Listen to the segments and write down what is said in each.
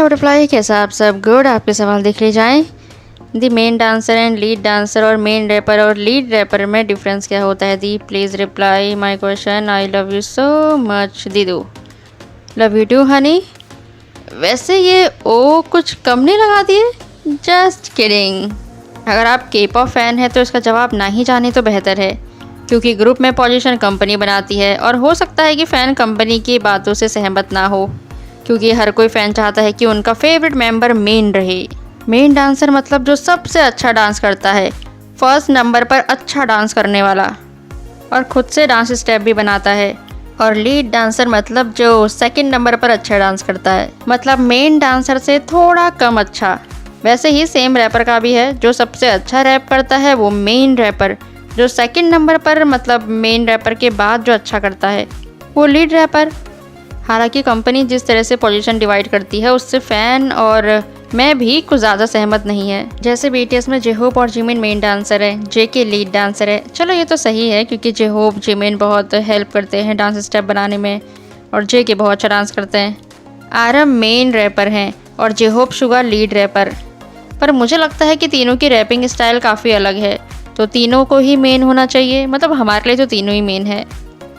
Reply कैसा आप सब गुड। आपके सवाल देख ले जाएं। दी main dancer and lead dancer और मेन रैपर और लीड रैपर में डिफरेंस क्या होता है? दी please reply my question. I love you so much दीदू। Love you too honey. वैसे ये ओ कुछ कम नहीं लगा दिए? Just kidding. अगर आप के पॉप फैन है तो इसका जवाब ना ही जाने तो बेहतर है, क्योंकि ग्रुप में पोजीशन कंपनी बनाती है और हो सकता है कि फ़ैन कंपनी की बातों से सहमत ना हो, क्योंकि हर कोई फ़ैन चाहता है कि उनका फेवरेट मेंबर मेन रहे। मेन डांसर मतलब जो सबसे अच्छा डांस करता है, फर्स्ट नंबर पर अच्छा डांस करने वाला और खुद से डांस स्टेप भी बनाता है। और लीड डांसर मतलब जो सेकंड नंबर पर अच्छा डांस करता है, मतलब मेन डांसर से थोड़ा कम अच्छा। वैसे ही सेम रैपर का भी है, जो सबसे अच्छा रैप करता है वो मेन रैपर, जो सेकंड नंबर पर मतलब मेन रैपर के बाद जो अच्छा करता है वो लीड रैपर। हालांकि कंपनी जिस तरह से पोजीशन डिवाइड करती है उससे फ़ैन और मैं भी कुछ ज़्यादा सहमत नहीं है। जैसे बीटीएस में जेहोप और जिमिन मेन डांसर है, जेके लीड डांसर है। चलो ये तो सही है, क्योंकि जेहोप जिमिन बहुत हेल्प करते हैं डांस स्टेप बनाने में और जेके बहुत अच्छा डांस करते हैं। आरम मेन रैपर हैं और जेहोप शुगर लीड रैपर। पर मुझे लगता है कि तीनों की रैपिंग स्टाइल काफ़ी अलग है, तो तीनों को ही मेन होना चाहिए। मतलब हमारे लिए तो तीनों ही मेन है।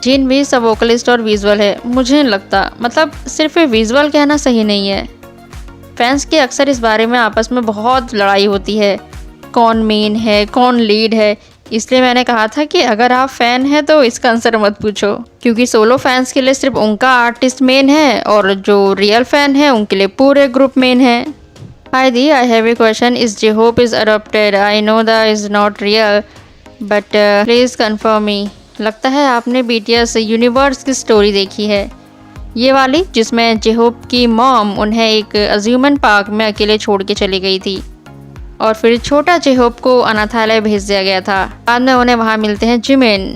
जिन भी सब वोकलिस्ट और विजुअल है, मुझे नहीं लगता, मतलब सिर्फ विजुअल कहना सही नहीं है। फैंस के अक्सर इस बारे में आपस में बहुत लड़ाई होती है, कौन मेन है कौन लीड है। इसलिए मैंने कहा था कि अगर आप फ़ैन हैं तो इसका आंसर मत पूछो, क्योंकि सोलो फैंस के लिए सिर्फ उनका आर्टिस्ट मेन है और जो रियल फ़ैन है उनके लिए पूरे ग्रुप मेन है। Hi Dee, I have a question. Is J-Hope is adopted? I know that is not real, but please confirm me. लगता है आपने BTS यूनिवर्स की स्टोरी देखी है, ये वाली जिसमें J-Hope की मॉम उन्हें एक अज्यूमन पार्क में अकेले छोड़ के चली गई थी और फिर छोटा J-Hope को अनाथालय भेज दिया गया था। बाद में उन्हें वहाँ मिलते हैं जिमिन।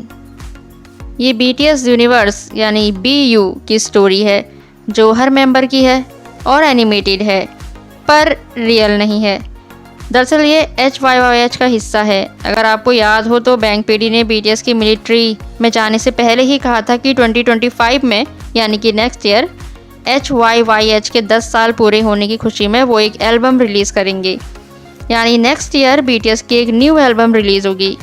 ये BTS यूनिवर्स यानी BU की स्टोरी है, जो हर मेंबर की है और एनिमेटेड है, पर रियल नहीं है। दरअसल ये HYYH का हिस्सा है। अगर आपको याद हो तो बैंक पीडी ने BTS की मिलिट्री में जाने से पहले ही कहा था कि 2025 में यानी कि नेक्स्ट ईयर HYYH के 10 साल पूरे होने की खुशी में वो एक एल्बम रिलीज़ करेंगे। यानी नेक्स्ट ईयर BTS की एक न्यू एल्बम रिलीज़ होगी।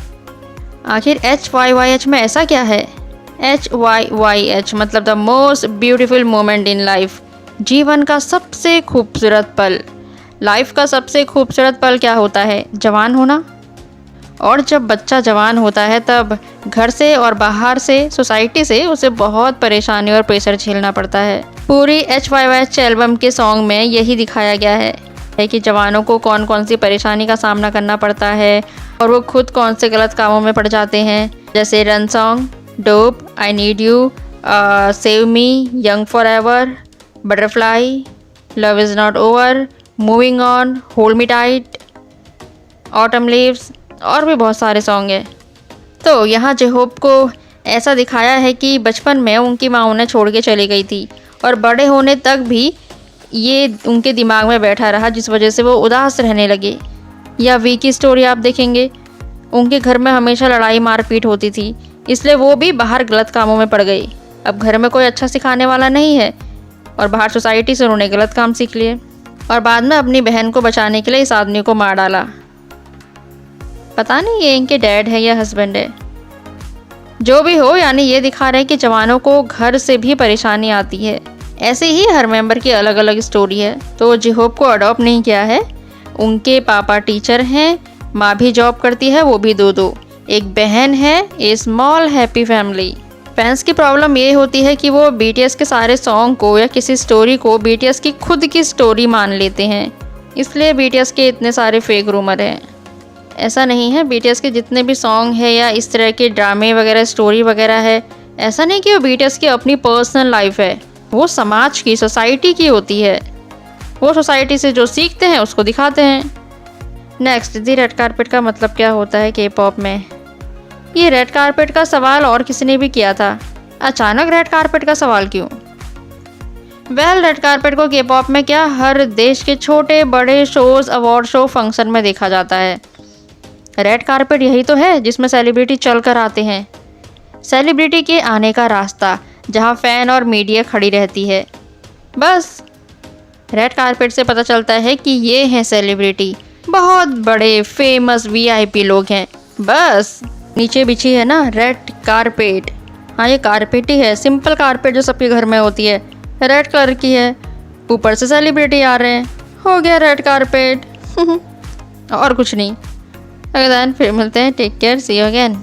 आखिर HYYH में ऐसा क्या है? HYYH मतलब the most beautiful moment in life, जीवन का सबसे खूबसूरत पल। लाइफ का सबसे खूबसूरत पल क्या होता है? जवान होना। और जब बच्चा जवान होता है तब घर से और बाहर से, सोसाइटी से उसे बहुत परेशानी और प्रेशर झेलना पड़ता है। पूरी HYYH एल्बम के सॉन्ग में यही दिखाया गया है कि जवानों को कौन कौन सी परेशानी का सामना करना पड़ता है और वो खुद कौन से गलत कामों में पड़ जाते हैं, जैसे run song, dope, I need you, save me, young for ever, butterfly, love is not over, moving on, hold me tight, autumn leaves और भी बहुत सारे सॉन्ग हैं। तो यहाँ J-Hope को ऐसा दिखाया है कि बचपन में उनकी माँ उन्हें छोड़ के चली गई थी और बड़े होने तक भी ये उनके दिमाग में बैठा रहा, जिस वजह से वो उदास रहने लगे। या वी की स्टोरी आप देखेंगे, उनके घर में हमेशा लड़ाई मारपीट होती थी, इसलिए वो भी बाहर गलत कामों में पड़ गई। अब घर में कोई अच्छा सिखाने वाला नहीं है और बाहर सोसाइटी से उन्होंने गलत काम सीख लिए और बाद में अपनी बहन को बचाने के लिए इस आदमी को मार डाला। पता नहीं ये इनके डैड है या हस्बैंड है। जो भी हो, यानी ये दिखा रहे हैं कि जवानों को घर से भी परेशानी आती है। ऐसे ही हर मेंबर की अलग अलग स्टोरी है। तो J-Hope को अडॉप्ट नहीं किया है। उनके पापा टीचर हैं, माँ भी जॉब करती है, वो भी दो, एक बहन है, ए स्मॉल हैप्पी फैमिली। फैंस की प्रॉब्लम ये होती है कि वो BTS के सारे सॉन्ग को या किसी स्टोरी को BTS की खुद की स्टोरी मान लेते हैं, इसलिए BTS के इतने सारे फेक रूमर हैं। ऐसा नहीं है, BTS के जितने भी सॉन्ग है या इस तरह के ड्रामे वगैरह स्टोरी वगैरह है, ऐसा नहीं कि वो BTS की अपनी पर्सनल लाइफ है, वो समाज की, सोसाइटी की होती है। वो सोसाइटी से जो सीखते हैं उसको दिखाते हैं। नेक्स्ट, दी रेड कारपेट का मतलब क्या होता है K-पॉप में? ये रेड कारपेट का सवाल और किसी ने भी किया था, अचानक रेड कारपेट का सवाल क्यों? रेड कारपेट को K-पॉप में क्या हर देश के छोटे बड़े शोज, अवार्ड शो, फंक्शन में देखा जाता है। रेड कारपेट यही तो है जिसमें सेलिब्रिटी चल कर आते हैं, सेलिब्रिटी के आने का रास्ता, जहां फैन और मीडिया खड़ी रहती है। बस रेड कारपेट से पता चलता है कि ये हैं सेलिब्रिटी, बहुत बड़े फेमस वीआईपी लोग हैं। बस नीचे बिछी है ना रेड कारपेट। हाँ ये कारपेट ही है, सिंपल कारपेट जो सबके घर में होती है, रेड कलर की है। ऊपर से सेलिब्रिटी आ रहे हैं, हो गया रेड कारपेट। और कुछ नहीं। अगले दिन फिर मिलते हैं। Take care, see you again.